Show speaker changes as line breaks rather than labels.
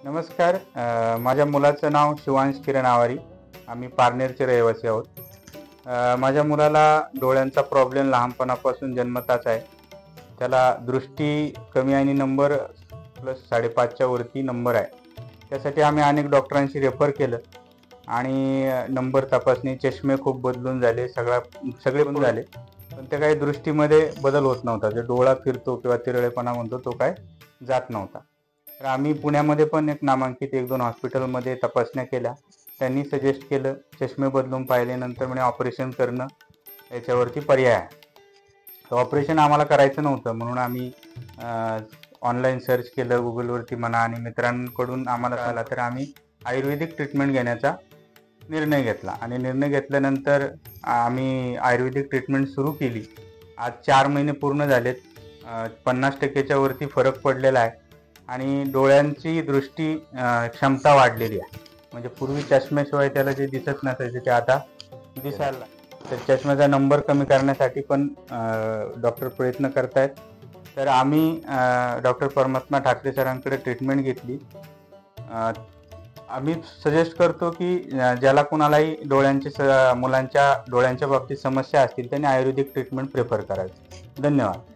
नमस्कार. माझ्या मुलाचं नाव शिवांश किरण आवारी. आम्ही पारनेरचे रहिवासी आहोत. माझ्या मुलाला डोळ्यांचा प्रॉब्लेम लहानपणापासून जन्मताच आहे. त्याला दृष्टी कमी आणि नंबर प्लस 5.5च्या वरती नंबर आहे. त्यासाठी आम्ही अनेक डॉक्टरांशी रेफर केलं आणि नंबर तपासणी, चष्मे खूप बदलून झाले, सगळे बदलून झाले. पण ते काही दृष्टीमध्ये बदल होत नव्हता. जो डोळा फिरतो किंवा तिरळेपणा म्हणतो तो काय जात नव्हता. तर आम्ही पुण्यामध्ये पण एक नामांकित 1-2 हॉस्पिटलमध्ये तपासण्या केल्या. त्यांनी सजेस्ट केलं, चष्मे बदलून पाहिल्यानंतर म्हणे ऑपरेशन करणं याच्यावरती पर्याय आहे. तर ऑपरेशन आम्हाला करायचं नव्हतं, म्हणून आम्ही ऑनलाईन सर्च केलं गुगलवरती म्हणा आणि मित्रांकडून आम्हाला आला, तर आम्ही आयुर्वेदिक ट्रीटमेंट घेण्याचा निर्णय घेतला आणि निर्णय घेतल्यानंतर आम्ही आयुर्वेदिक ट्रीटमेंट सुरू केली. आज 4 महिने पूर्ण झालेत. 50%च्या वरती फरक पडलेला आहे आणि डोळ्यांची दृष्टी क्षमता वाढलेली आहे. म्हणजे पूर्वी चष्म्याशिवाय त्याला जे दिसत नसायचे ते आता दिसायला लागले. तर चष्म्याचा नंबर कमी करण्यासाठी पण डॉक्टर प्रयत्न करतायत. तर आम्ही डॉक्टर परमात्मा ठाकरे सरांकडे ट्रीटमेंट घेतली. आम्ही सजेस्ट करतो की ज्याला कुणालाही मुलांच्या डोळ्यांच्या बाबतीत समस्या असतील त्यांनी आयुर्वेदिक ट्रीटमेंट प्रेफर करावी. धन्यवाद.